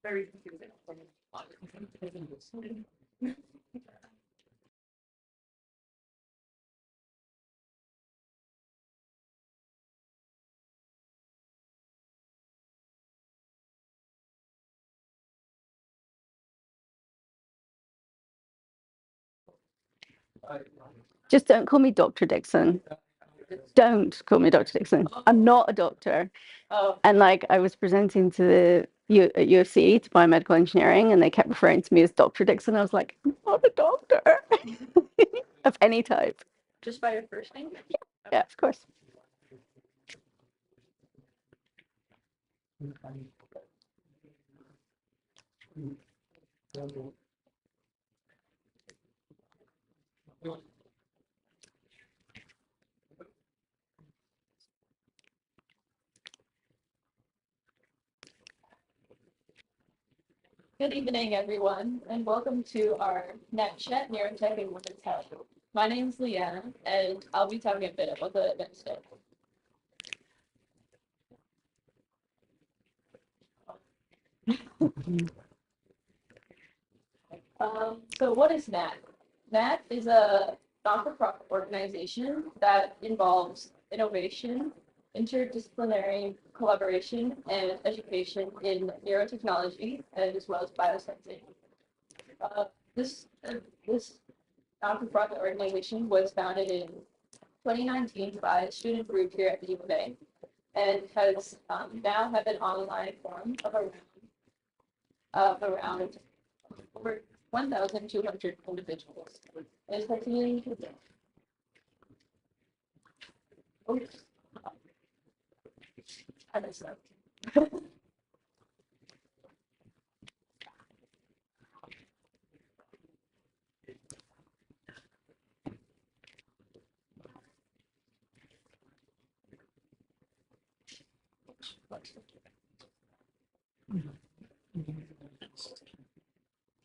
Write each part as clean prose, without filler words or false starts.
Very confusing. Just don't call me Dr. Dixon. Don't call me Dr. Dixon. I'm not a doctor. Oh, And like I was presenting to the at UFC to biomedical engineering, and they kept referring to me as Dr. Dixon. I was like, I'm not a doctor of any type. just by your first name? Yeah, of course. Good evening, everyone, and welcome to our natChat, Neurotech, and Women's Health. My name is Leanna, and I'll be talking a bit about the event today. So what is NAT? NAT is a non-for-profit organization that involves innovation, interdisciplinary collaboration, and education in neurotechnology, and as well as biosensing. Uh, this this non-for-profit organization was founded in 2019 by a student group here at the U of A, and has now have an online forum of around over 1,200 individuals. And continuing to grow. Oops. I messed up.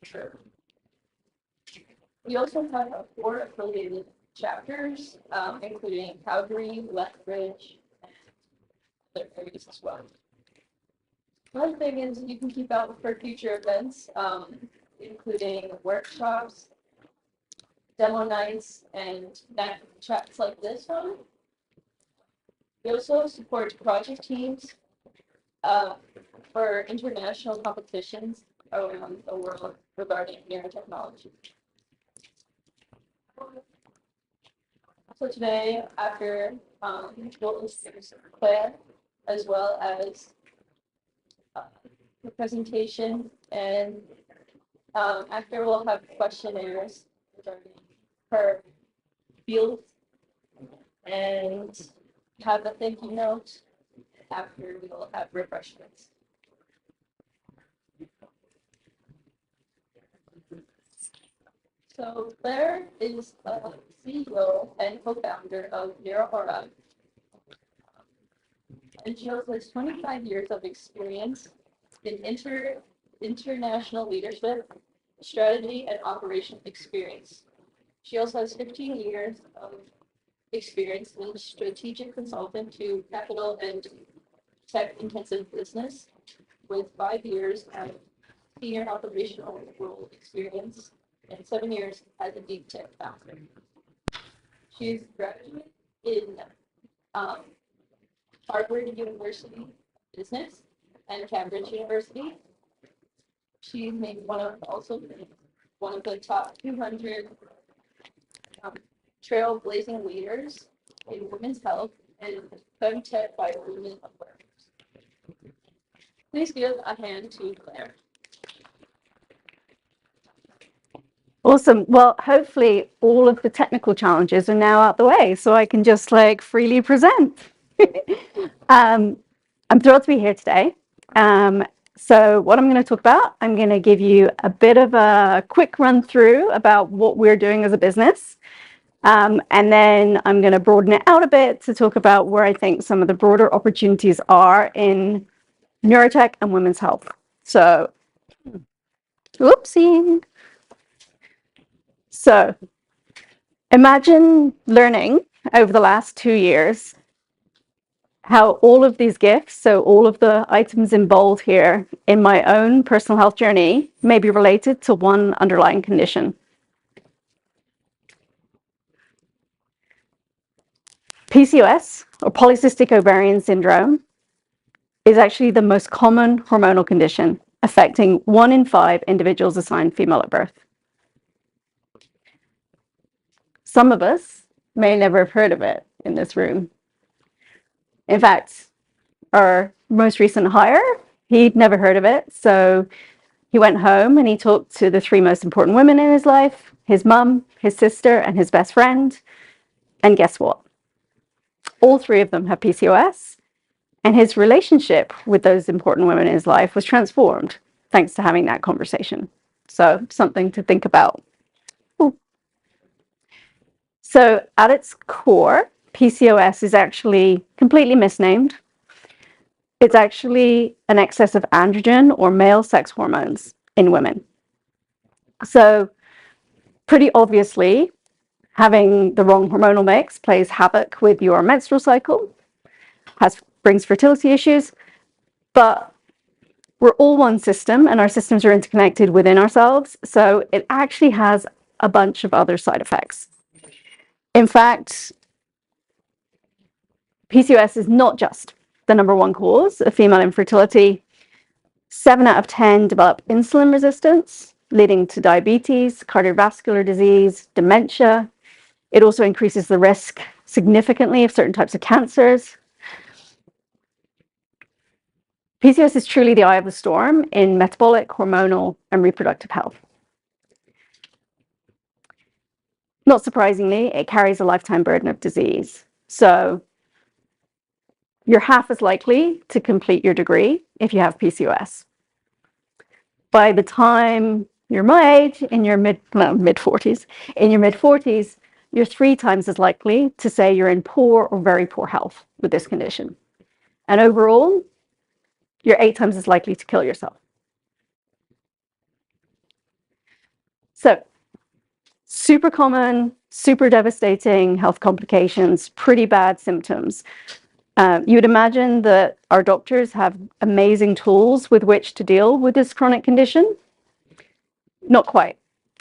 Sure. We also have 4 affiliated chapters, including Calgary, Lethbridge, and other areas as well. One thing is you can keep out for future events, including workshops, demo nights, and chats like this one. We also support project teams for international competitions around the world regarding neurotechnology. So today, after we'll introduce Claire, as well as the presentation, and after we'll have questionnaires regarding her field, and have a thank you note. After we will have refreshments. So Claire is a CEO and co-founder of NeurAlbertaTech. And she also has 25 years of experience in international leadership, strategy, and operational experience. She also has 15 years of experience in strategic consultant to capital and tech-intensive business, with 5 years of senior operational role experience and 7 years as a deep tech founder. She's graduated in Harvard University Business and Cambridge University. She's made one of the top 200 trailblazing leaders in women's health and femtech by women awareness. Please give a hand to Claire. Awesome. Well, hopefully all of the technical challenges are now out the way, so I can just like freely present. I'm thrilled to be here today. So what I'm going to talk about, I'm going to give you a bit of a quick run through about what we're doing as a business. And then I'm going to broaden it out a bit to talk about where I think some of the broader opportunities are in neurotech and women's health. So, whoopsie. So, imagine learning over the last 2 years how all of these gifts, so all of the items in bold here in my own personal health journey, may be related to one underlying condition. PCOS, or polycystic ovarian syndrome, is actually the most common hormonal condition affecting 1 in 5 individuals assigned female at birth. Some of us may never have heard of it in this room. In fact, our most recent hire, he'd never heard of it. So he went home and he talked to the 3 most important women in his life, his mum, his sister, and his best friend. And guess what? All 3 of them have PCOS. And his relationship with those important women in his life was transformed thanks to having that conversation. So something to think about. Ooh. So at its core, PCOS is actually completely misnamed. It's actually an excess of androgen or male sex hormones in women. So pretty obviously, having the wrong hormonal mix plays havoc with your menstrual cycle, brings fertility issues, but we're all one system and our systems are interconnected within ourselves. So it actually has a bunch of other side effects. In fact, PCOS is not just the #1 cause of female infertility. 7 out of 10 develop insulin resistance, leading to diabetes, cardiovascular disease, dementia. It also increases the risk significantly of certain types of cancers. PCOS is truly the eye of the storm in metabolic, hormonal, and reproductive health. Not surprisingly, it carries a lifetime burden of disease. So you're half as likely to complete your degree if you have PCOS. By the time you're my age, in your mid-40s, you're 3 times as likely to say you're in poor or very poor health with this condition. And overall, you're 8 times as likely to kill yourself. So, super common, super devastating health complications, pretty bad symptoms. You would imagine that our doctors have amazing tools with which to deal with this chronic condition. Not quite.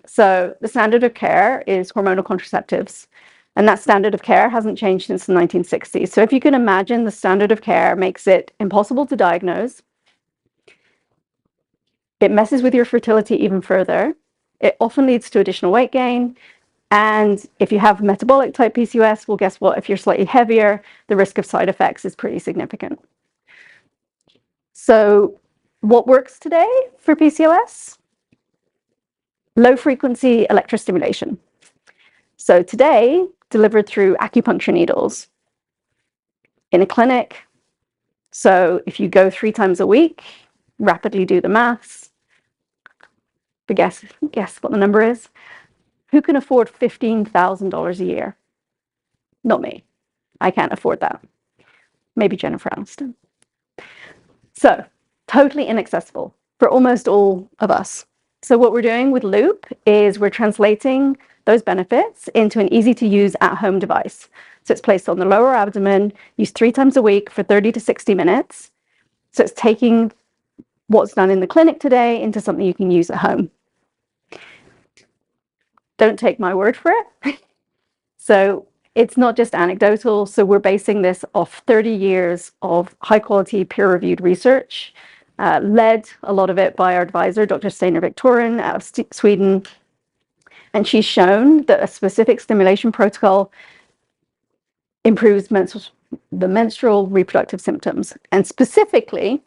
So the standard of care is hormonal contraceptives, and that standard of care hasn't changed since the 1960s. So if you can imagine, the standard of care makes it impossible to diagnose. It messes with your fertility even further. It often leads to additional weight gain. And if you have metabolic type PCOS, well, guess what? If you're slightly heavier, the risk of side effects is pretty significant. So what works today for PCOS? Low frequency electrostimulation. So today, delivered through acupuncture needles in a clinic. So if you go 3 times a week, rapidly do the maths, but guess what the number is? Who can afford $15,000 a year? Not me. I can't afford that. Maybe Jennifer Aniston. So totally inaccessible for almost all of us. So what we're doing with Loop is we're translating those benefits into an easy-to-use at-home device. So it's placed on the lower abdomen, used 3 times a week for 30 to 60 minutes. So it's taking what's done in the clinic today into something you can use at home. Don't take my word for it. So it's not just anecdotal. So we're basing this off 30 years of high-quality, peer-reviewed research, led a lot of it by our advisor, Dr. Steinar Victorin out of Sweden. And she's shown that a specific stimulation protocol improves the menstrual reproductive symptoms. And specifically,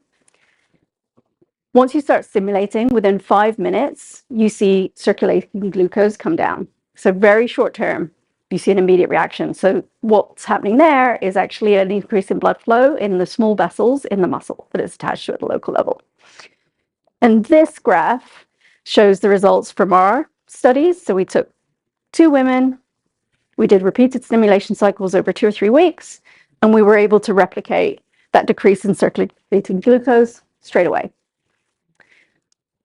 once you start stimulating, within 5 minutes, you see circulating glucose come down. So very short term, you see an immediate reaction. So what's happening there is actually an increase in blood flow in the small vessels in the muscle that is attached to it at the local level. And this graph shows the results from our studies. So we took 2 women, we did repeated stimulation cycles over 2 or 3 weeks, and we were able to replicate that decrease in circulating glucose straight away.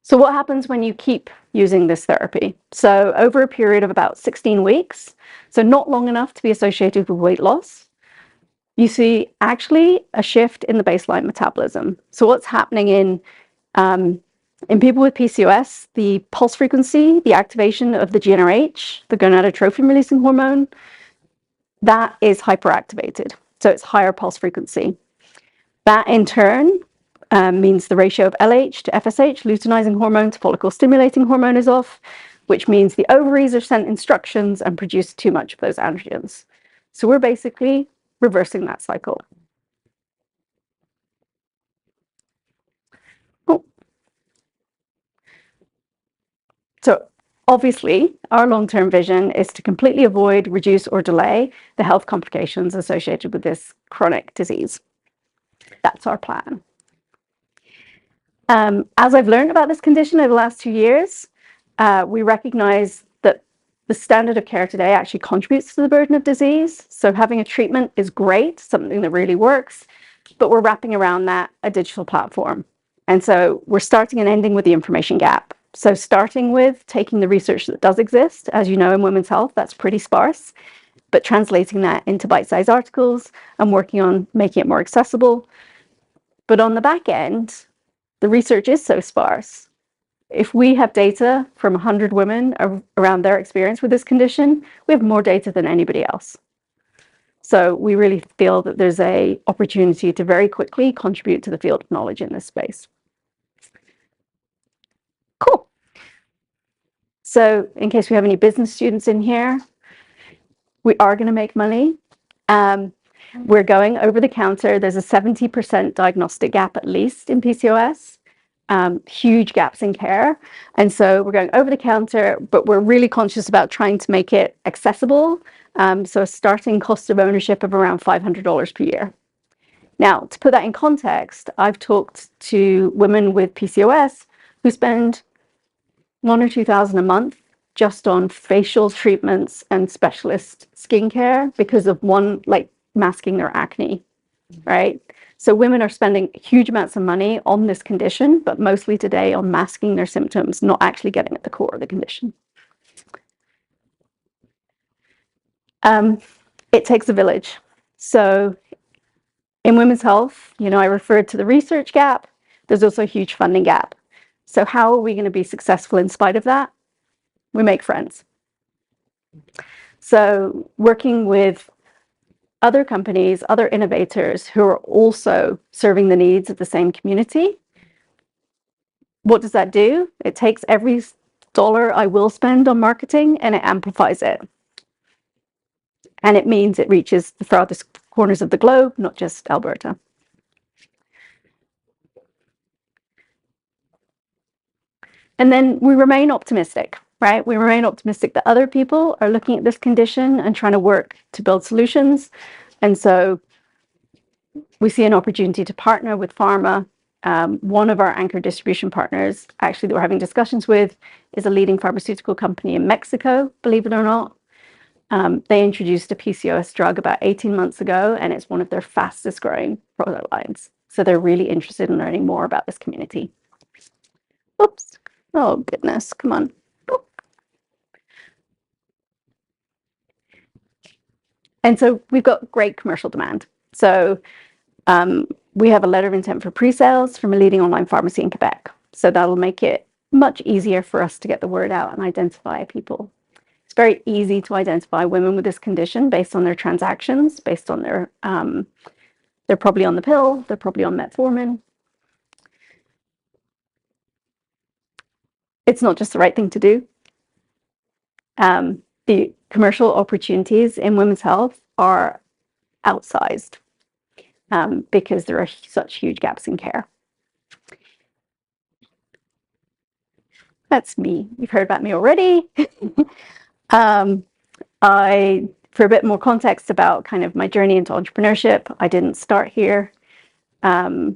So what happens when you keep using this therapy? So over a period of about 16 weeks, so not long enough to be associated with weight loss, you see actually a shift in the baseline metabolism. So what's happening in people with PCOS, the pulse frequency, the activation of the GnRH, the gonadotrophin releasing hormone, that is hyperactivated. So it's higher pulse frequency. That in turn means the ratio of LH to FSH, luteinizing hormone to follicle stimulating hormone, is off, which means the ovaries are sent instructions and produce too much of those androgens. So we're basically reversing that cycle. Oh. So obviously, our long-term vision is to completely avoid, reduce, or delay the health complications associated with this chronic disease. That's our plan. As I've learned about this condition over the last 2 years, we recognize that the standard of care today actually contributes to the burden of disease. So having a treatment is great, something that really works, but we're wrapping around that a digital platform. And so we're starting and ending with the information gap. So starting with taking the research that does exist, as you know, in women's health, that's pretty sparse, but translating that into bite-sized articles and working on making it more accessible. But on the back end, the research is so sparse. If we have data from 100 women around their experience with this condition, we have more data than anybody else. So we really feel that there's an opportunity to very quickly contribute to the field of knowledge in this space. Cool. So in case we have any business students in here, we are going to make money. We're going over the counter. There's a 70% diagnostic gap at least in PCOS. Huge gaps in care. And so we're going over the counter, but we're really conscious about trying to make it accessible. So a starting cost of ownership of around $500 per year. Now, to put that in context, I've talked to women with PCOS who spend $1,000 or $2,000 a month just on facial treatments and specialist skincare because of one, like masking their acne, right? So women are spending huge amounts of money on this condition, but mostly today on masking their symptoms, not actually getting at the core of the condition. It takes a village. So in women's health, I referred to the research gap. There's also a huge funding gap. So how are we going to be successful in spite of that? We make friends. So working with other companies, other innovators who are also serving the needs of the same community. What does that do? It takes every dollar I will spend on marketing and it amplifies it. And it means it reaches the farthest corners of the globe, not just Alberta. And then we remain optimistic, right? We remain optimistic that other people are looking at this condition and trying to work to build solutions. And so we see an opportunity to partner with pharma. One of our anchor distribution partners, actually, that we're having discussions with, is a leading pharmaceutical company in Mexico, believe it or not. They introduced a PCOS drug about 18 months ago, and it's one of their fastest growing product lines. So they're really interested in learning more about this community. Oops. Oh, goodness. Come on. And so we've got great commercial demand. So we have a letter of intent for pre-sales from a leading online pharmacy in Quebec. So that'll make it much easier for us to get the word out and identify people. It's very easy to identify women with this condition based on their transactions, based on their, they're probably on the pill, they're probably on metformin. It's not just the right thing to do. The commercial opportunities in women's health are outsized because there are such huge gaps in care. That's me. You've heard about me already. For a bit more context about kind of my journey into entrepreneurship, I didn't start here. I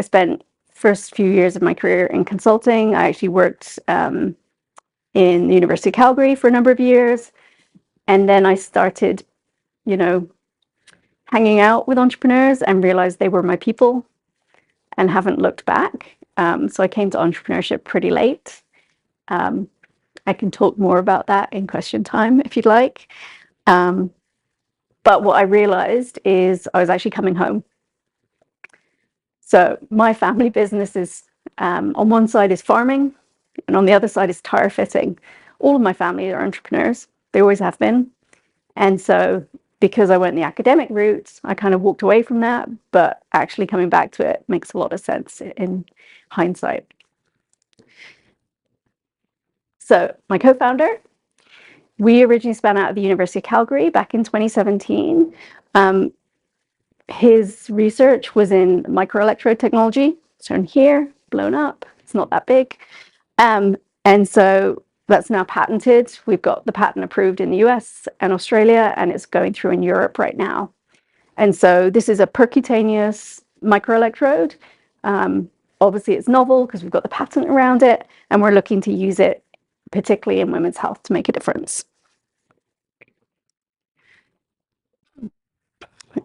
spent first few years of my career in consulting. I actually worked in the University of Calgary for a number of years. And then I started, hanging out with entrepreneurs and realized they were my people and haven't looked back. So I came to entrepreneurship pretty late. I can talk more about that in question time if you'd like. But what I realized is I was actually coming home. So my family business is, on one side is farming, and on the other side is tire fitting. All of my family are entrepreneurs. They always have been. And so because I went the academic route, I kind of walked away from that, but actually coming back to it makes a lot of sense in hindsight. So my co-founder, we originally spun out of the University of Calgary back in 2017. His research was in microelectrode technology. So in here, blown up, it's not that big. And so that's now patented. We've got the patent approved in the US and Australia, and it's going through in Europe right now. And so this is a percutaneous microelectrode. Obviously, it's novel because we've got the patent around it, and we're looking to use it particularly in women's health to make a difference.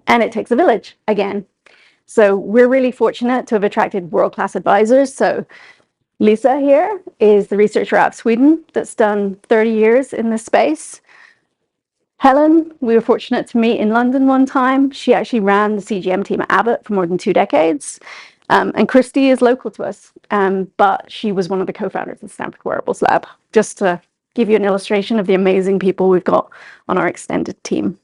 And it takes a village again. So we're really fortunate to have attracted world-class advisors. So Lisa here is the researcher out of Sweden that's done 30 years in this space. Helen, we were fortunate to meet in London one time. She actually ran the CGM team at Abbott for more than 2 decades. And Christy is local to us, but she was one of the co-founders of the Stanford Wearables Lab, just to give you an illustration of the amazing people we've got on our extended team.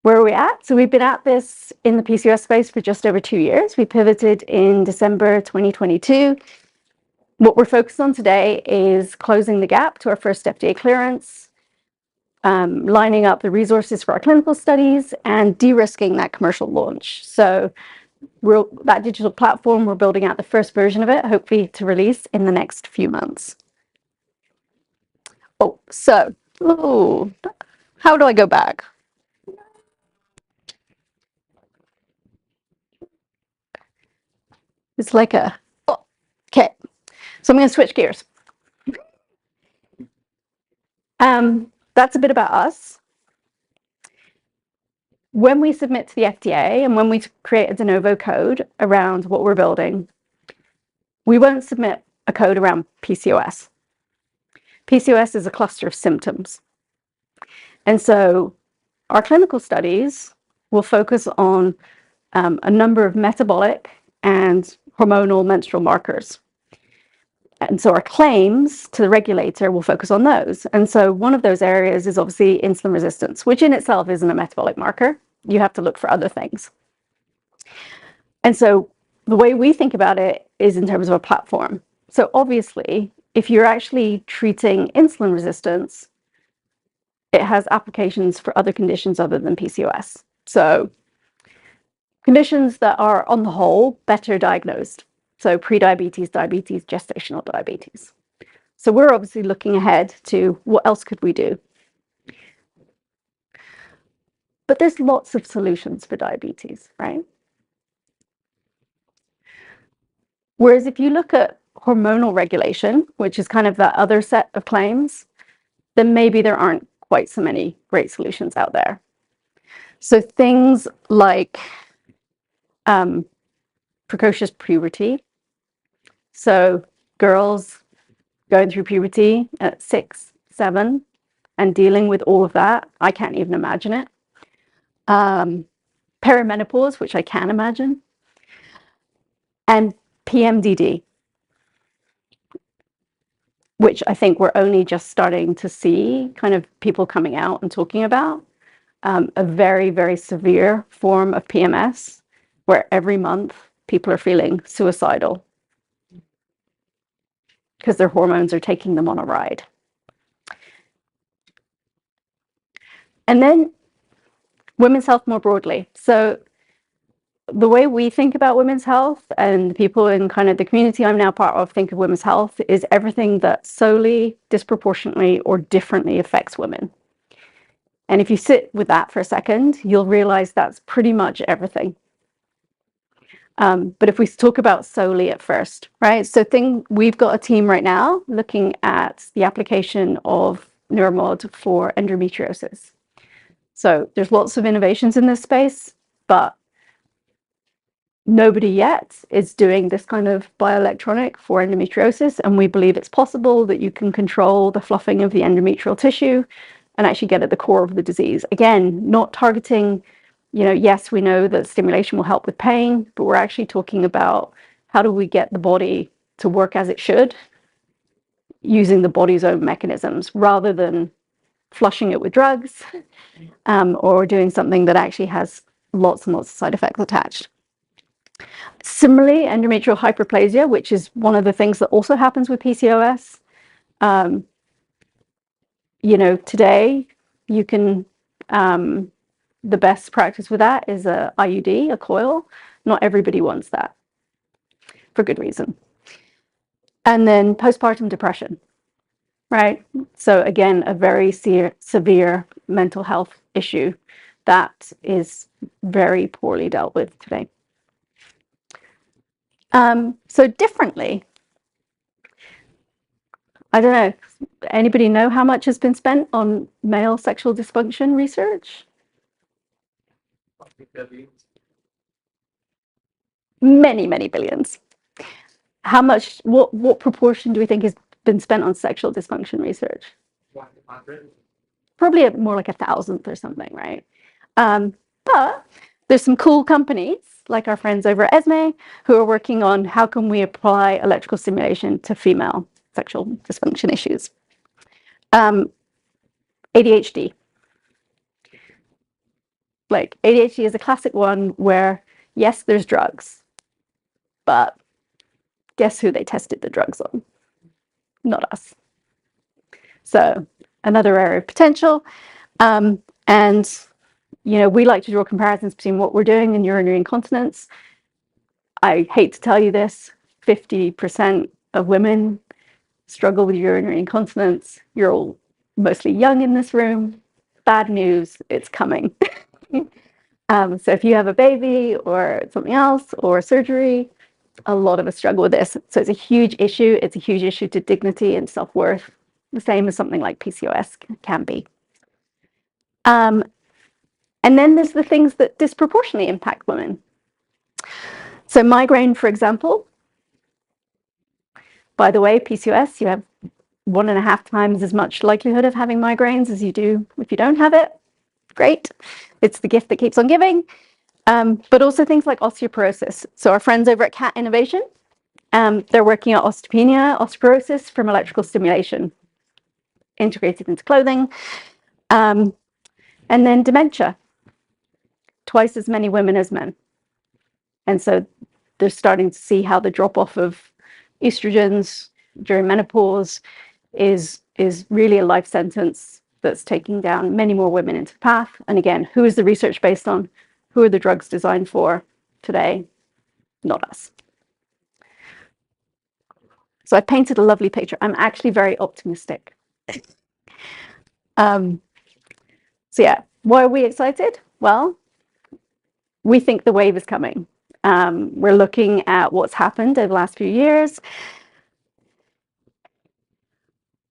Where are we at? So we've been at this in the PCOS space for just over 2 years. We pivoted in December 2022. What we're focused on today is closing the gap to our first FDA clearance, lining up the resources for our clinical studies, and de-risking that commercial launch. So that digital platform, we're building out the first version of it, hopefully to release in the next few months. How do I go back? It's like okay. So I'm going to switch gears. That's a bit about us. When we submit to the FDA and when we create a de novo code around what we're building, we won't submit a code around PCOS. PCOS is a cluster of symptoms. And so our clinical studies will focus on a number of metabolic and hormonal menstrual markers. And so our claims to the regulator will focus on those. And so one of those areas is obviously insulin resistance, which in itself isn't a metabolic marker. You have to look for other things. And so the way we think about it is in terms of a platform. So obviously, if you're actually treating insulin resistance, it has applications for other conditions other than PCOS. So conditions that are, on the whole, better diagnosed. So prediabetes, diabetes, gestational diabetes. So we're obviously looking ahead to what else could we do? But there's lots of solutions for diabetes, right? Whereas if you look at hormonal regulation, which is kind of that other set of claims, then maybe there aren't quite so many great solutions out there. So things like precocious puberty. So girls going through puberty at 6, 7 and dealing with all of that, I can't even imagine it. Perimenopause, which I can imagine. And PMDD, which I think we're only just starting to see kind of people coming out and talking about. A very, very severe form of PMS, where every month people are feeling suicidal because their hormones are taking them on a ride. And then women's health more broadly. So the way we think about women's health, and the people in kind of the community I'm now part of think of women's health, is everything that solely, disproportionately, or differently affects women. And if you sit with that for a second, you'll realize that's pretty much everything. But if we talk about solely at first, right? So we've got a team right now looking at the application of neuromod for endometriosis. So there's lots of innovations in this space, but nobody yet is doing this kind of bioelectronic for endometriosis, and we believe it's possible that you can control the fluffing of the endometrial tissue and actually get at the core of the disease. Again, not targeting, yes, we know that stimulation will help with pain, but we're actually talking about how do we get the body to work as it should using the body's own mechanisms rather than flushing it with drugs or doing something that actually has lots and lots of side effects attached. Similarly, endometrial hyperplasia, which is one of the things that also happens with PCOS. Today you can, the best practice with that is a IUD, a coil. Not everybody wants that for good reason. And then postpartum depression, right? So again, a very severe mental health issue that is very poorly dealt with today. So differently, I don't know, anybody know how much has been spent on male sexual dysfunction research? Many, many billions. How much, what proportion do we think has been spent on sexual dysfunction research? 100. Probably more like 1,000th or something, right? But there's some cool companies like our friends over at ESME who are working on how can we apply electrical stimulation to female sexual dysfunction issues. ADHD. Like ADHD is a classic one where, yes, there's drugs, but guess who they tested the drugs on? Not us. So another area of potential. And, we like to draw comparisons between what we're doing in urinary incontinence. I hate to tell you this, 50% of women struggle with urinary incontinence. You're all mostly young in this room. Bad news, it's coming. So if you have a baby or something else or surgery, a lot of us struggle with this. So it's a huge issue. It's a huge issue to dignity and self-worth, the same as something like PCOS can be. And then there's the things that disproportionately impact women. So migraine, for example, by the way, PCOS, you have 1.5 times as much likelihood of having migraines as you do if you don't have it. Great. It's the gift that keeps on giving. But also things like osteoporosis. So our friends over at CAT Innovation, they're working on osteopenia, osteoporosis from electrical stimulation integrated into clothing. And then dementia, twice as many women as men. And so they're starting to see how the drop off of estrogens during menopause is really a life sentence that's taking down many more women into the path. And again, who is the research based on? Who are the drugs designed for today? Not us. So I painted a lovely picture. I'm actually very optimistic. So yeah, why are we excited? Well, we think the wave is coming. We're looking at what's happened over the last few years.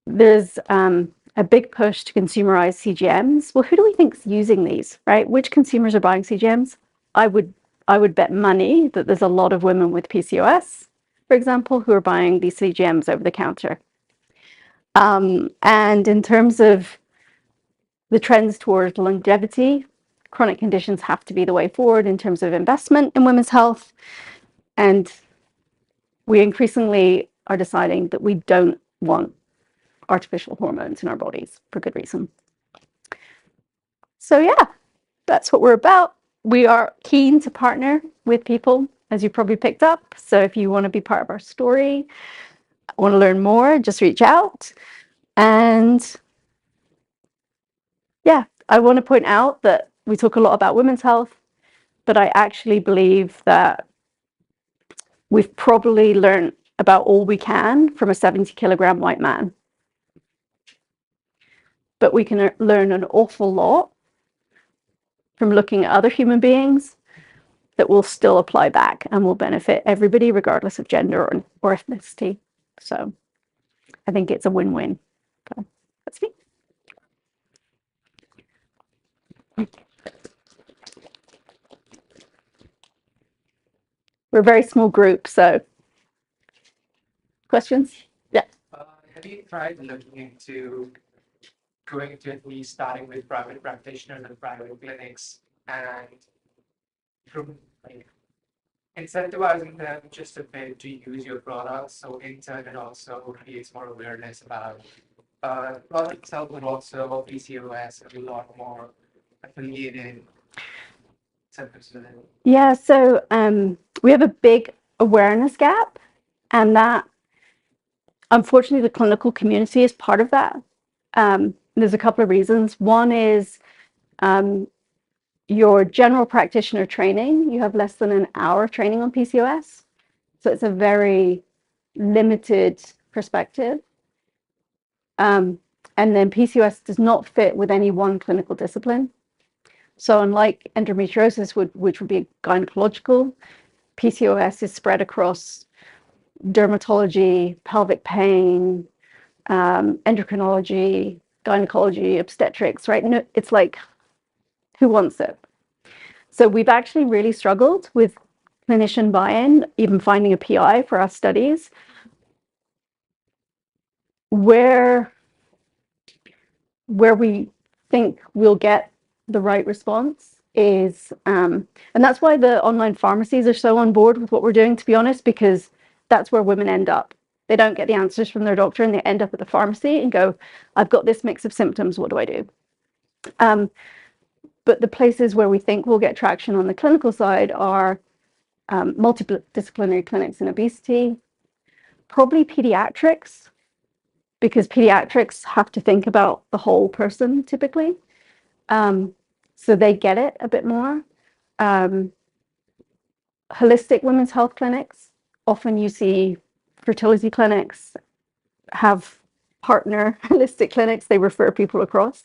There's a big push to consumerize CGMs. Well, who do we think is using these, right? Which consumers are buying CGMs? I would bet money that there's a lot of women with PCOS, for example, who are buying these CGMs over the counter. And in terms of the trends towards longevity, chronic conditions have to be the way forward in terms of investment in women's health. And we increasingly are deciding that we don't want artificial hormones in our bodies for good reason. So yeah, that's what we're about. We are keen to partner with people, as you probably picked up. So if you want to be part of our story, want to learn more, just reach out. And yeah, I want to point out that we talk a lot about women's health, but I actually believe that we've probably learned about all we can from a 70-kilogram white man. But we can learn an awful lot from looking at other human beings that will still apply back and will benefit everybody regardless of gender or ethnicity. So I think it's a win-win. So that's me. We're a very small group, so questions? Yeah. Have you tried looking into going to at least starting with private practitioners and private clinics and like incentivizing them just a bit to use your products? So in turn, it also creates more awareness about the product itself, but also PCOS and a lot more affiliated symptoms with it. Yeah, so we have a big awareness gap, and that unfortunately the clinical community is part of that. There's a couple of reasons. One is your general practitioner training, you have less than an hour of training on PCOS. So it's a very limited perspective. And then PCOS does not fit with any one clinical discipline. So unlike endometriosis, which would be gynecological, PCOS is spread across dermatology, pelvic pain, endocrinology, gynecology, obstetrics, right? No, it's like, who wants it? So we've actually really struggled with clinician buy-in, even finding a PI for our studies. Where we think we'll get the right response is, and that's why the online pharmacies are so on board with what we're doing, to be honest, because that's where women end up. They don't get the answers from their doctor and they end up at the pharmacy and go, I've got this mix of symptoms, what do I do? But the places where we think we'll get traction on the clinical side are multidisciplinary clinics in obesity, probably pediatrics, because pediatrics have to think about the whole person typically. So they get it a bit more. Holistic women's health clinics, often you see fertility clinics have partner holistic clinics, they refer people across.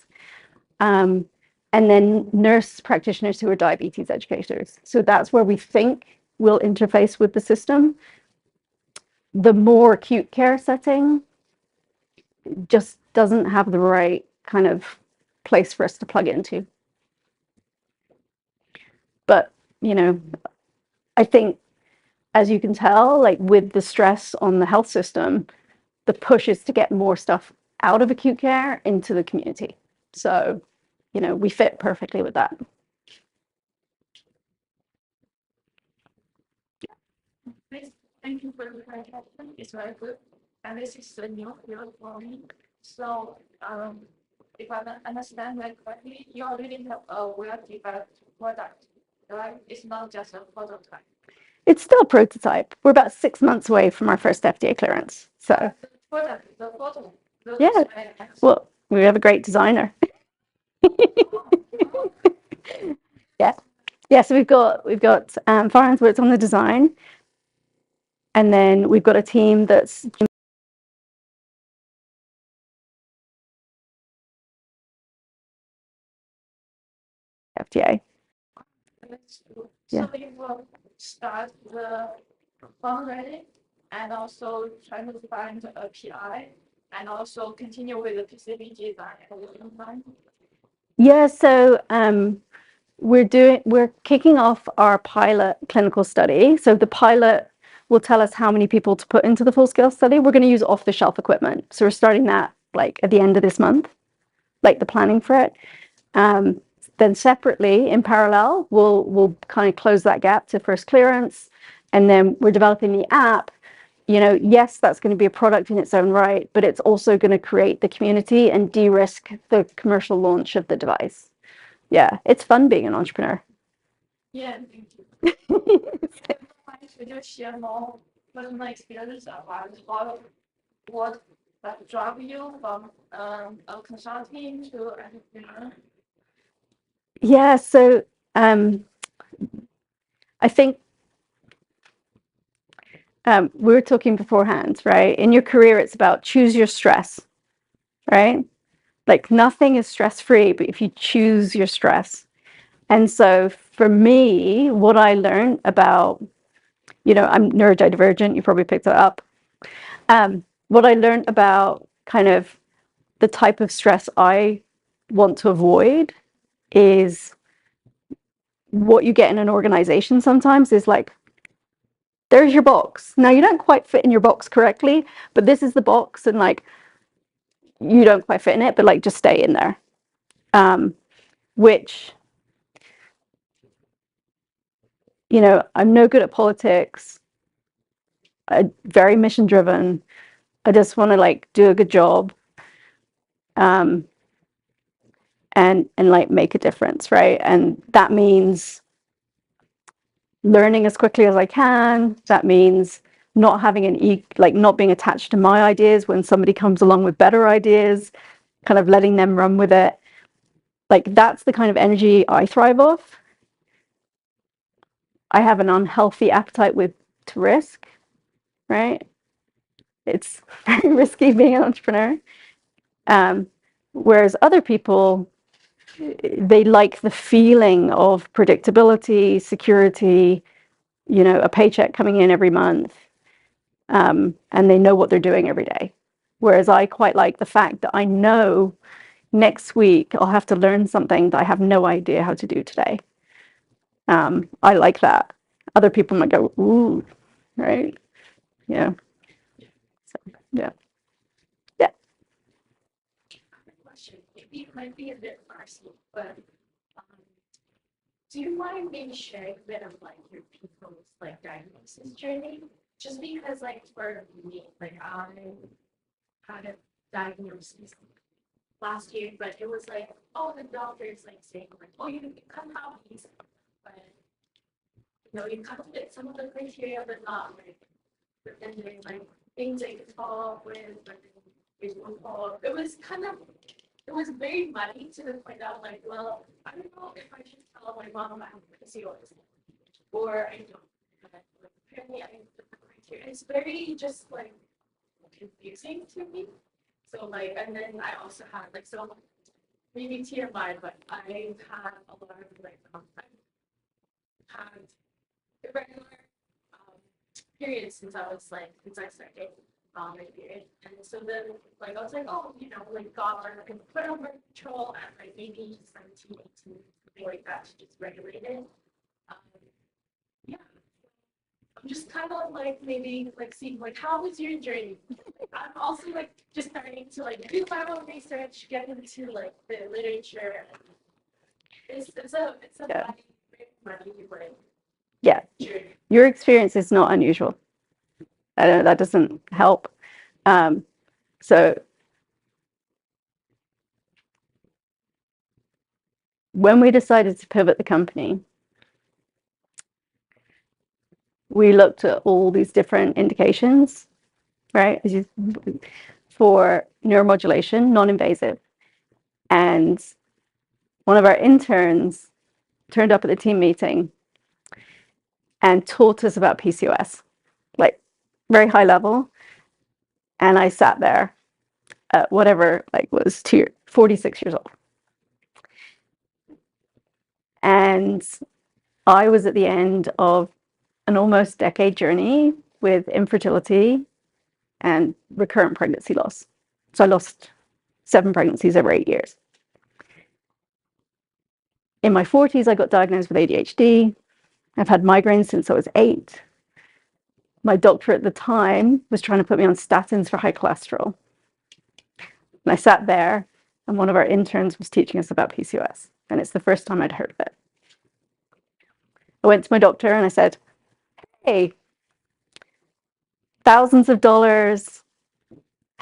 And then nurse practitioners who are diabetes educators. So that's where we think we'll interface with the system. The more acute care setting just doesn't have the right kind of place for us to plug into. But, you know, I think, as you can tell, like with the stress on the health system, the push is to get more stuff out of acute care into the community. So, you know, we fit perfectly with that. Thank you for the presentation. It's very good. And this is a new field for me. So, if I understand that correctly, you already have a well-developed product, right? It's not just a prototype. It's still a prototype. We're about 6 months away from our first FDA clearance. So, The product, the photo. yeah. Well, we have a great designer. Yeah. Yeah, so we've got Farhan's worked on the design, and then we've got a team that's FDA. So we will start the fundraising and also trying to find a PI and also continue with the PCB design at the same time. Yeah, so we're kicking off our pilot clinical study. So the pilot will tell us how many people to put into the full-scale study. We're going to use off-the-shelf equipment. So we're starting that like at the end of this month, like the planning for it. Then separately, in parallel, we'll kind of close that gap to first clearance. And then we're developing the app. You know, yes, that's going to be a product in its own right, but it's also going to create the community and de-risk the commercial launch of the device. Yeah, it's fun being an entrepreneur. Yeah, thank you. Could you share more personal experience about what that drive you from a consulting to entrepreneur? Yeah, so I think we were talking beforehand, right? In your career, it's about choose your stress, right? Like nothing is stress-free, but if you choose your stress. And so for me, what I learned about, you know, I'm neurodivergent, you probably picked that up. What I learned about kind of the type of stress I want to avoid is what you get in an organization sometimes is like there's your box. Now you don't quite fit in your box correctly, but this is the box, and like you don't quite fit in it, but like just stay in there. Which, you know, I'm no good at politics. I'm very mission driven. I just want to like do a good job, and like make a difference, right? And that means learning as quickly as I can. That means not having not being attached to my ideas when somebody comes along with better ideas, kind of letting them run with it. Like that's the kind of energy I thrive off. I have an unhealthy appetite to risk, right? It's very risky being an entrepreneur. Whereas other people, they like the feeling of predictability, security, you know, a paycheck coming in every month, and they know what they're doing every day. Whereas I quite like the fact that I know next week I'll have to learn something that I have no idea how to do today. I like that. Other people might go, ooh, right? Yeah. So, yeah. Yeah. Question. Maybe it might be a bit personal, but do you mind maybe sharing a bit of like your people's like diagnosis journey? Just because like for me, like I had a diagnosis last year, but it was like, oh, the doctor's like saying like, oh, you can have these, but you know, you kind of fit some of the criteria, but not like, but then there's like things that you can follow up with, but then you won't follow up. It was kind of, it was very muddy to the point that I'm like, well, I don't know if I should tell my mom I have PCOS or I don't. But apparently, I fit the criteria. It's very just like confusing to me. So like, and then I also had like, so maybe TMI, but I've had a lot of like, I've had irregular periods since I started my period. And so then like I was like, oh, you know, like God I can put under control at like maybe 17, 18, something like that to just regulate it. Yeah. I'm just kind of like maybe like seeing like how was your journey? I'm also like just starting to like do my own research, get into like the literature. It's a Yeah. muddy like Yeah. journey. Your experience is not unusual. I don't know, that doesn't help. So when we decided to pivot the company, we looked at all these different indications, right? For neuromodulation, non-invasive. And one of our interns turned up at the team meeting and taught us about PCOS, like very high level. And I sat there at whatever, like was 46 years old. And I was at the end of an almost decade journey with infertility and recurrent pregnancy loss. So I lost 7 pregnancies over 8 years. In my 40s, I got diagnosed with ADHD. I've had migraines since I was 8. My doctor at the time was trying to put me on statins for high cholesterol. And I sat there, and one of our interns was teaching us about PCOS. And it's the first time I'd heard of it. I went to my doctor and I said, hey, thousands of dollars,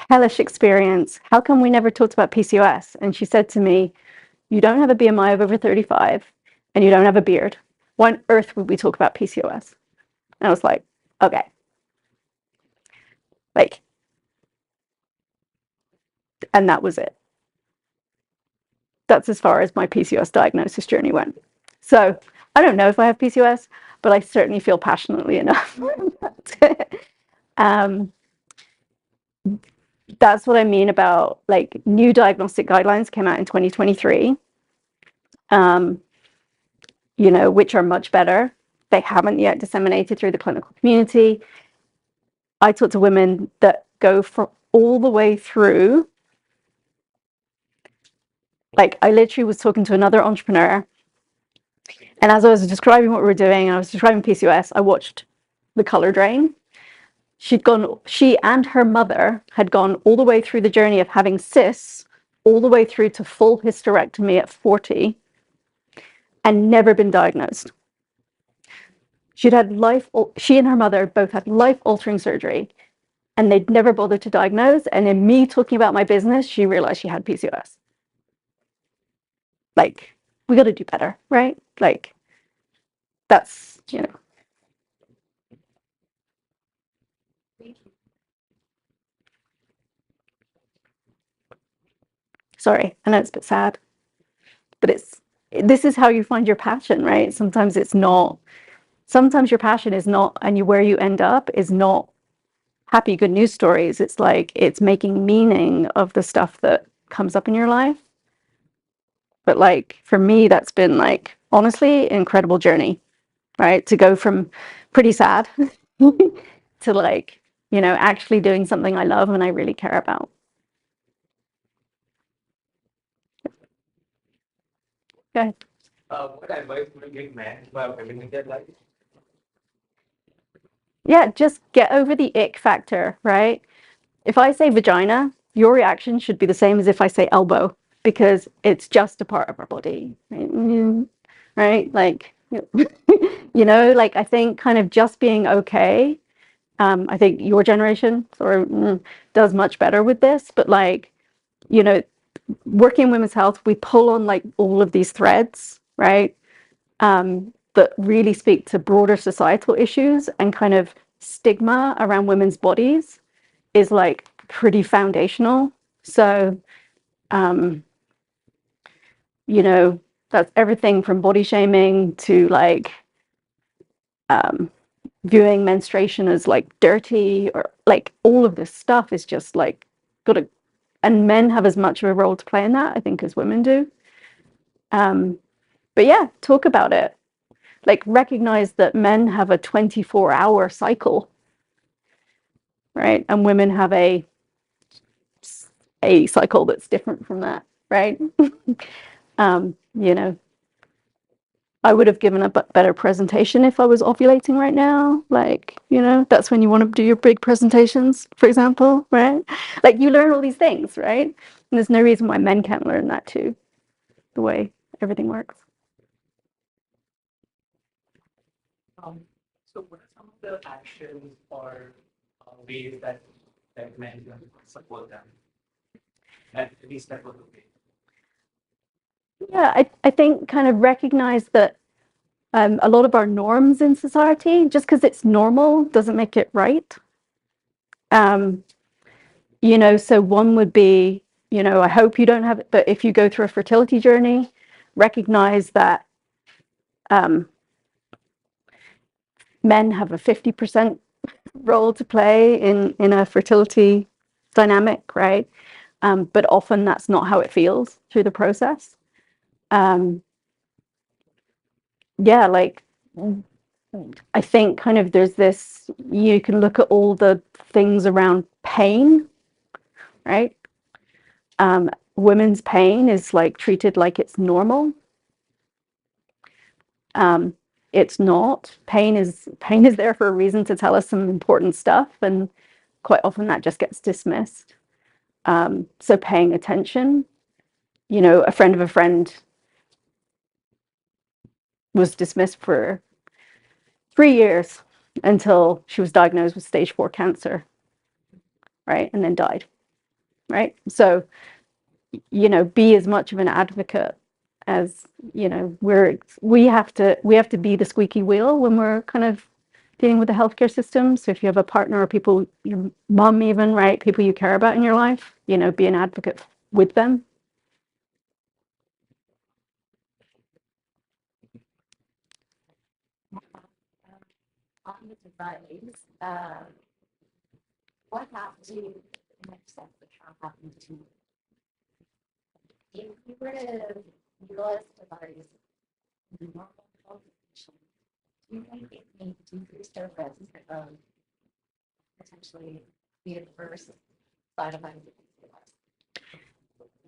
hellish experience. How come we never talked about PCOS? And she said to me, you don't have a BMI of over 35 and you don't have a beard. Why on earth would we talk about PCOS? And I was like, okay. Like, and that was it. That's as far as my PCOS diagnosis journey went. So I don't know if I have PCOS, but I certainly feel passionately enough. That's what I mean about like new diagnostic guidelines came out in 2023, you know, which are much better. They haven't yet disseminated through the clinical community. I talk to women that go for all the way through. Like I literally was talking to another entrepreneur, and as I was describing what we were doing, and I was describing PCOS, I watched the color drain. She and her mother had gone all the way through the journey of having cysts, all the way through to full hysterectomy at 40, and never been diagnosed. She and her mother both had life-altering surgery, and they'd never bothered to diagnose. And in me talking about my business, she realized she had PCOS. Like, we got to do better, right? Like, that's, sorry, I know it's a bit sad, but this is how you find your passion, right? Sometimes your passion is not, and where you end up is not happy, good news stories. It's like, it's making meaning of the stuff that comes up in your life. But like, for me, that's been like, honestly, incredible journey, right? To go from pretty sad to like, actually doing something I love and I really care about. Go ahead. What advice would you give men who have women in their life? Yeah, just get over the ick factor, right? If I say vagina, your reaction should be the same as if I say elbow, because it's just a part of our body, right? Like, like, I think kind of just being okay. I think your generation does much better with this, but like, working in women's health, we pull on like all of these threads, right? That really speak to broader societal issues, and kind of stigma around women's bodies is like pretty foundational. So, that's everything from body shaming to like viewing menstruation as like dirty, or like all of this stuff is just like and men have as much of a role to play in that, I think, as women do. But yeah, talk about it. Like, recognize that men have a 24-hour cycle, right? And women have a cycle that's different from that, right? I would have given a better presentation if I was ovulating right now. Like, that's when you want to do your big presentations, for example, right? Like, you learn all these things, right? And there's no reason why men can't learn that too, the way everything works. So what are some of the actions or ways that men can support them? At least that was okay. Yeah, I think kind of recognize that a lot of our norms in society, just because it's normal doesn't make it right. So one would be, I hope you don't have it, but if you go through a fertility journey, recognize that men have a 50% role to play in a fertility dynamic, right? But often that's not how it feels through the process. Yeah, like, I think kind of there's this, you can look at all the things around pain, right? Women's pain is like treated like it's normal. It's not. Pain is there for a reason, to tell us some important stuff, and quite often that just gets dismissed. So paying attention, a friend of a friend was dismissed for 3 years until she was diagnosed with stage 4 cancer, right? And then died, right? So, be as much of an advocate as, we have to be the squeaky wheel when we're kind of dealing with the healthcare system. So if you have a partner or people, your mom even, right? People you care about in your life, be an advocate with them. On the device, what happens to the next step, which happened to if you were to utilize the device in a normal health condition, do you think it may decrease their risk of potentially the adverse side effects of the device?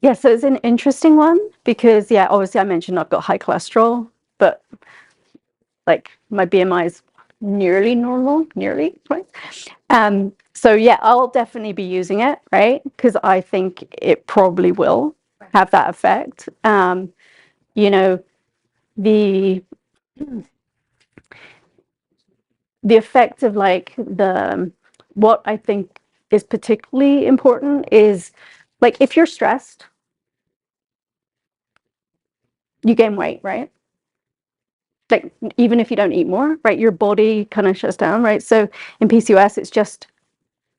Yeah, so it's an interesting one because, yeah, obviously I mentioned I've got high cholesterol, but like my BMI is nearly normal, nearly, right? So yeah, I'll definitely be using it, right? Because I think it probably will have that effect. You know, the effect of like what I think is particularly important is like if you're stressed, you gain weight, right? Like even if you don't eat more, right? Your body kind of shuts down, right? So in PCOS, it's just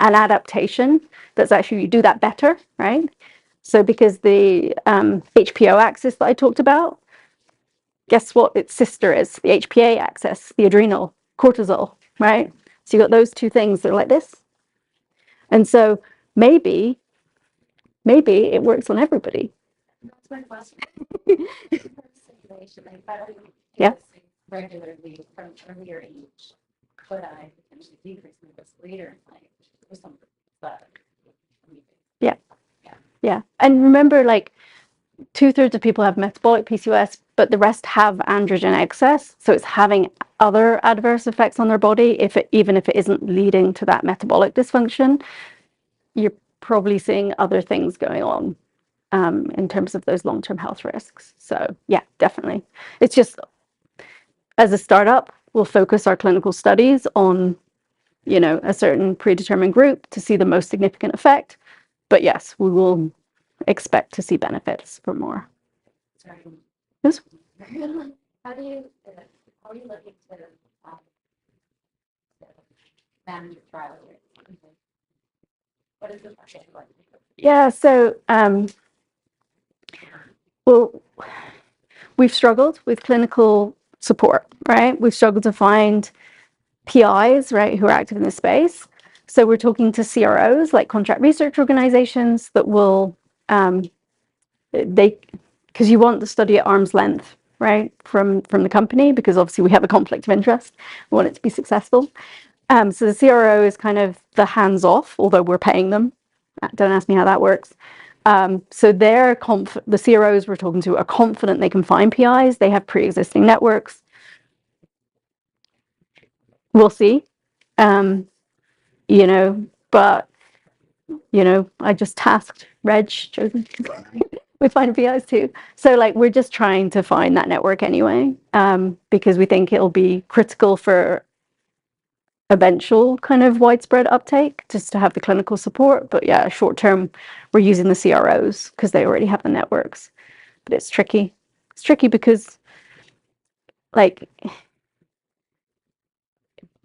an adaptation that's actually you do that better, right? So because the HPO axis that I talked about, guess what its sister is? The HPA axis, the adrenal cortisol, right? So you got those two things that are like this. And so maybe it works on everybody. That's my question. Situation, like if I don't do Yeah. this regularly from earlier age, could I potentially decrease my risk later in life or something? But Yeah. And remember, like 2/3 of people have metabolic PCOS, but the rest have androgen excess. So it's having other adverse effects on their body, even if it isn't leading to that metabolic dysfunction. You're probably seeing other things going on in terms of those long-term health risks. So yeah, definitely. It's just as a startup, we'll focus our clinical studies on, a certain predetermined group to see the most significant effect. But yes, we will expect to see benefits for more. sorry. Yes. How do you, how are you looking to um, manage your trial here? What is the process like? Yeah, so well, we've struggled with clinical support, right? We've struggled to find PIs, right, who are active in this space. So we're talking to CROs, like contract research organizations, that will because you want the study at arm's length, right, from the company, because obviously we have a conflict of interest. We want it to be successful. So the CRO is kind of the hands-off, although we're paying them. Don't ask me how that works. So the CROs we're talking to are confident they can find PIs. They have pre-existing networks. We'll see. But I just tasked Reg chosen with finding PIs too. So like we're just trying to find that network anyway, because we think it'll be critical for eventual kind of widespread uptake, just to have the clinical support. But yeah, short term, we're using the CROs because they already have the networks. But it's tricky. It's tricky because like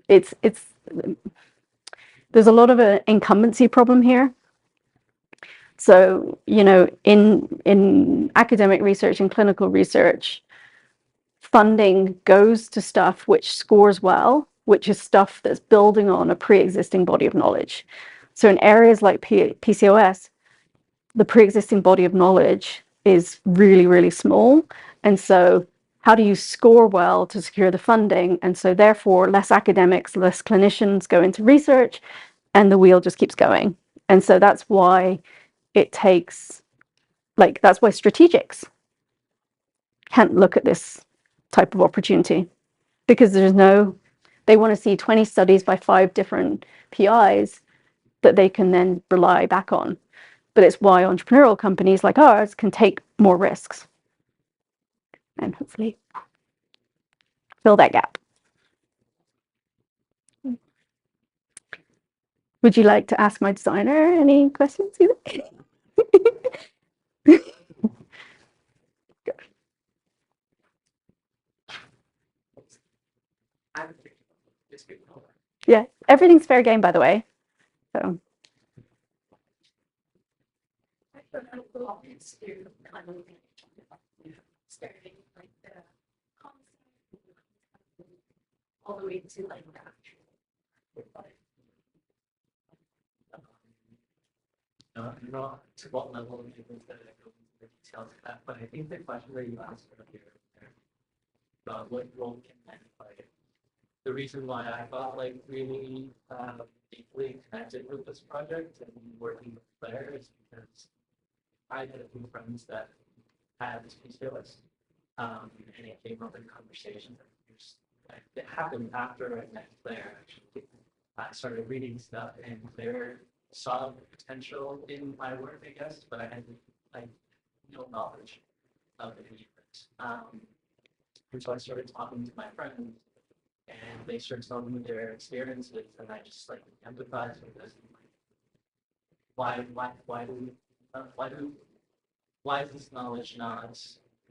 it's there's a lot of an incumbency problem here. So, in academic research and clinical research, funding goes to stuff which scores well, which is stuff that's building on a pre-existing body of knowledge. So in areas like PCOS, the pre-existing body of knowledge is really, really small. And so how do you score well to secure the funding? And so therefore, less academics, less clinicians go into research, and the wheel just keeps going. And so that's why it takes, that's why strategics can't look at this type of opportunity, because they want to see 20 studies by 5 different PIs that they can then rely back on. But it's why entrepreneurial companies like ours can take more risks and hopefully fill that gap. Would you like to ask my designer any questions? Yeah, everything's fair game, by the way. So. All the way to like Not to what level you think that I go into the details of that, but I think the question that you asked earlier about what role can men play. The reason why I got like really deeply connected with this project and working with Claire is because I had a few friends that had PCOS, and it came up in conversations. it happened after I met Claire, actually. I started reading stuff, and Claire saw potential in my work, I guess, but I had like no knowledge of any of it. And so I started talking to my friends, and they started telling me their experiences, and I just like empathized with this. Why do, why is this knowledge not,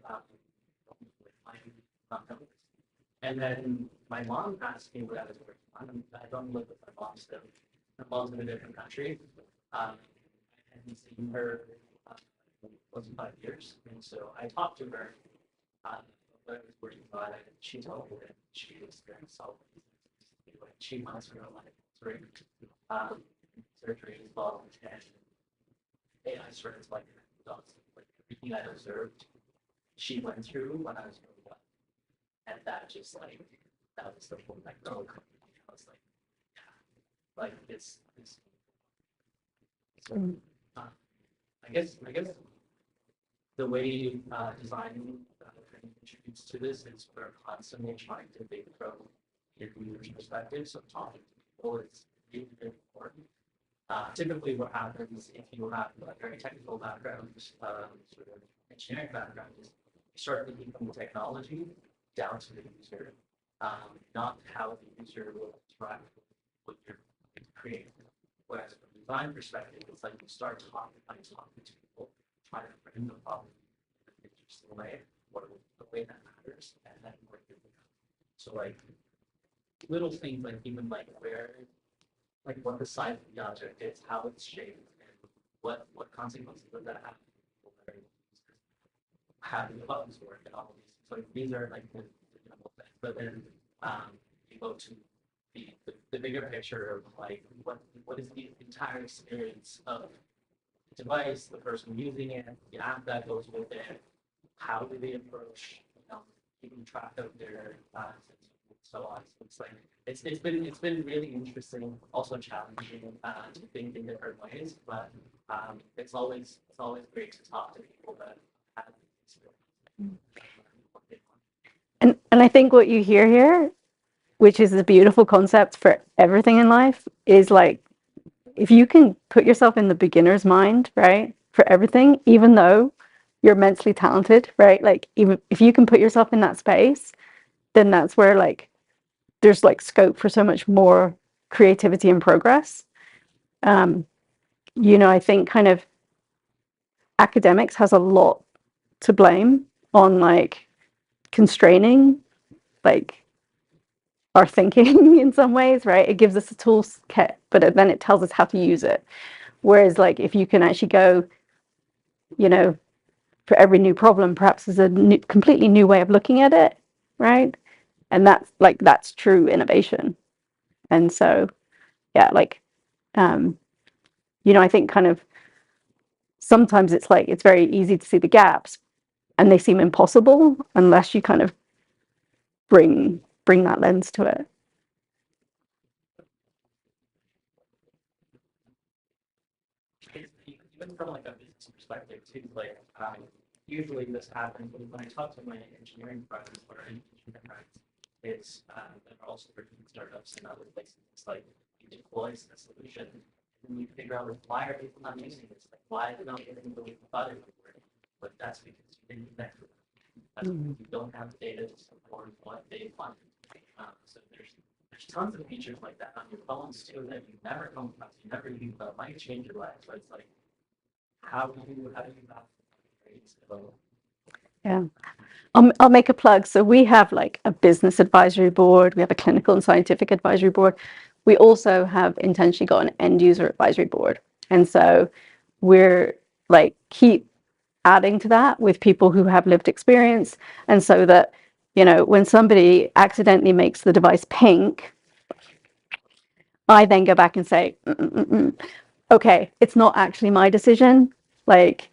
why do we not know this? And then my mom asked me what I was working on. I don't live with my mom still. My mom's in a different country. I hadn't seen her close to 5 years, and so I talked to her what I was working on, and she told me that she experienced all of these like 2 months of her life during surgery involved, and I started like dots, like everything I observed, she went through when I was growing up, and that just like that was the whole like oh, I was like, yeah, like it's so, I guess the way design contributes to this is we're constantly trying to think from your user's perspective. So talking to people is really, really important. Typically, what happens if you have a very technical background, sort of engineering background, is you start thinking from the technology down to the user, not how the user will interact with what you're creating. Whereas from a design perspective, it's like you start talking to people, try to frame the problem in an interesting way, or the way that matters, and then work it out. So like little things like even like where, like what the size of the object is, how it's shaped, and what consequences does that have? How do the buttons work and all of these? So these are like the general things, but then you go to the bigger picture of like what is the entire experience of the device, the person using it, the app that goes with it, how do they approach, keeping track of their so on. So it's like it's been really interesting, also challenging to think in different ways, but it's always great to talk to people that have experience. And I think what you hear here, which is a beautiful concept for everything in life, is like if you can put yourself in the beginner's mind, right, for everything, even though you're immensely talented, right? Like even if you can put yourself in that space, then that's where like there's like scope for so much more creativity and progress. I think kind of academics has a lot to blame on like constraining like our thinking in some ways, right? It gives us a toolkit, but then it tells us how to use it. Whereas like if you can actually go, for every new problem, perhaps there's a completely new way of looking at it, right? And that's true innovation. And so, yeah, like, I think kind of sometimes it's like it's very easy to see the gaps, and they seem impossible unless you kind of bring that lens to it. Even from like a business perspective too, like usually this happens when I talk to my engineering friends or engineering friends, it's they're also working in startups and other places. It's like you deploy a solution and you figure out why are people not using it? It's like why are they not getting the way you thought it would work? But that's because you didn't connect with them. That's because you don't have data to support what they want. So there's tons of features like that on your phones too that you never come across, you never use, but might change your life. So it's like how do you have so, Yeah. I'll make a plug. So we have like a business advisory board. We have a clinical and scientific advisory board. We also have intentionally got an end user advisory board. And so we're like keep adding to that with people who have lived experience. And so that, when somebody accidentally makes the device pink, I then go back and say, okay, it's not actually my decision. Like,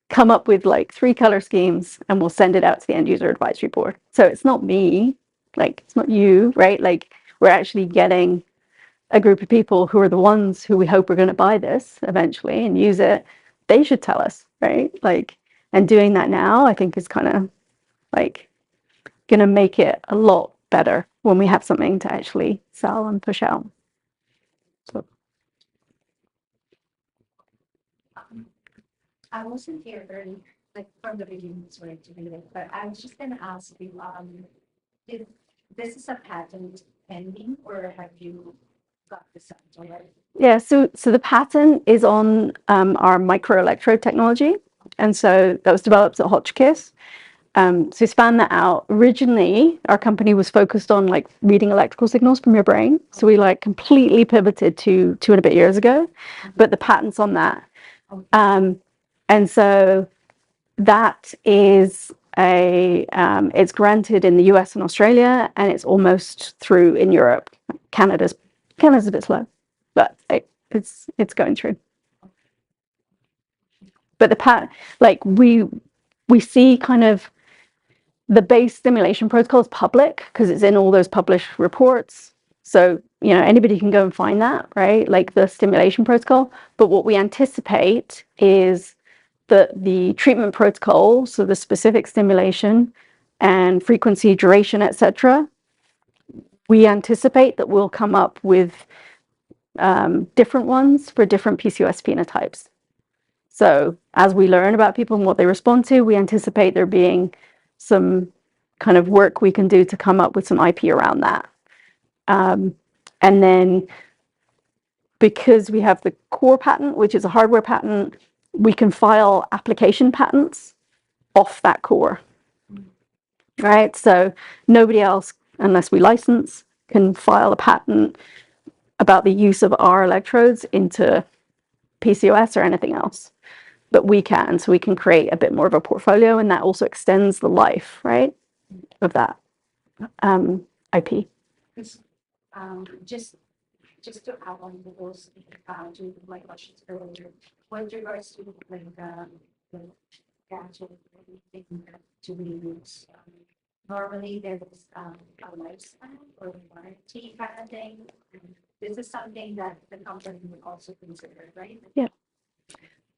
come up with like 3 color schemes and we'll send it out to the end user advisory board. So it's not me, like it's not you, right? Like we're actually getting a group of people who are the ones who we hope are going to buy this eventually and use it. They should tell us, right? Like, and doing that now, I think is kind of like going to make it a lot better when we have something to actually sell and push out. So. I wasn't here very, like, from the beginning, sorry to be late, but I was just gonna ask you, if this is a patent pending, or have you got this out already? Yeah, so the patent is on our microelectrode technology, and so that was developed at Hotchkiss. So span that out. Originally, our company was focused on like reading electrical signals from your brain. So we like completely pivoted to 2.5 years ago, but the patent's on that. And so that is it's granted in the US and Australia, and it's almost through in Europe. Canada's a bit slow, but it's going through. But the like we see kind of the base stimulation protocol is public because it's in all those published reports. So, you know, anybody can go and find that, right? Like the stimulation protocol. But what we anticipate is that the treatment protocol, so the specific stimulation and frequency, duration, etc., we anticipate that we'll come up with different ones for different PCOS phenotypes. So as we learn about people and what they respond to, we anticipate there being some kind of work we can do to come up with some IP around that. And then because we have the core patent, which is a hardware patent, we can file application patents off that core, right? So nobody else, unless we license, can file a patent about the use of our electrodes into PCOS or anything else. But we can, so we can create a bit more of a portfolio, and that also extends the life, right, of that IP. Just to add on to those, to my questions earlier, with regards to like the gadget and everything that to be used, normally there is a lifespan or warranty kind of thing. And this is something that the company would also consider, right?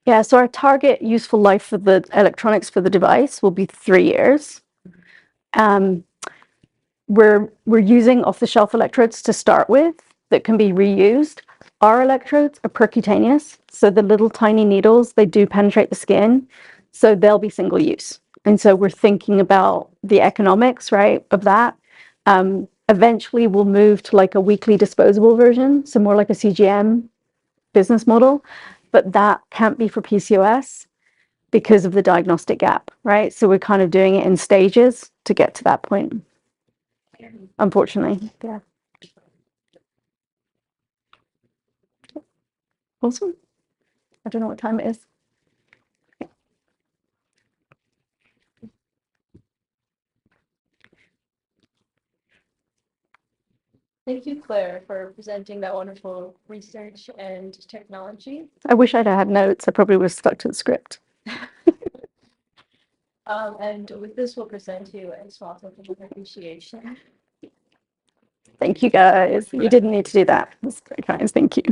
Yeah, so our target useful life for the electronics for the device will be 3 years. We're using off-the-shelf electrodes to start with that can be reused. Our electrodes are percutaneous, so the little tiny needles, they do penetrate the skin, so they'll be single use. And so we're thinking about the economics, right, of that. Eventually, we'll move to like a weekly disposable version, so more like a CGM business model, but that can't be for PCOS because of the diagnostic gap, right? So we're kind of doing it in stages to get to that point, unfortunately. Yeah. Awesome. I don't know what time it is. Thank you, Claire, for presenting that wonderful research and technology. I wish I'd had notes. I probably would have stuck to the script. And with this, we'll present you a small token of appreciation. Thank you, guys. You didn't need to do that. That's very kind. Thank you.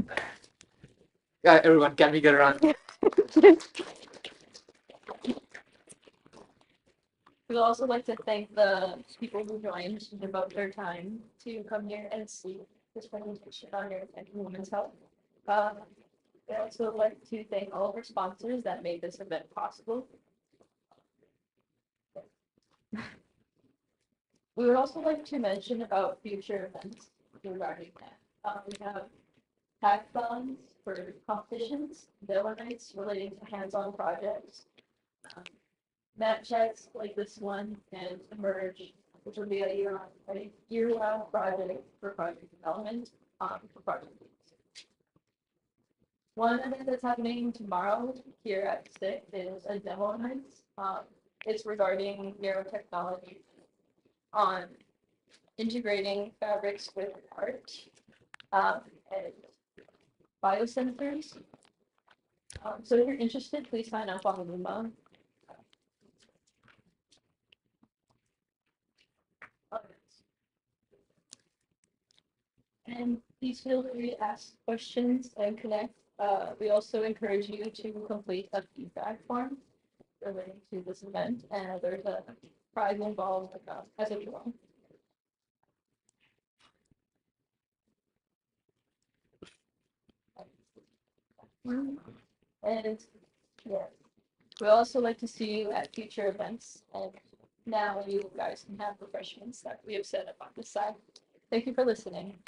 Everyone, can we get around? We'd also like to thank the people who joined and devote their time to come here and see this presentation on neurotech and women's health. We'd also like to thank all of our sponsors that made this event possible. We would also like to mention about future events regarding that. We have hackathons for competitions, demo nights relating to hands-on projects, natChats like this one, and Emerge, which will be a year-round project for project development for project teams. One event that's happening tomorrow here at 6 is a demo night. It's regarding neurotechnology on integrating fabrics with art and biosensors. So if you're interested, please sign up on Luma. And please feel free to ask questions and connect. We also encourage you to complete a feedback form relating to this event, and there's a prize involved as a draw. And yeah, we also like to see you at future events. And now you guys can have refreshments that we have set up on this side. Thank you for listening.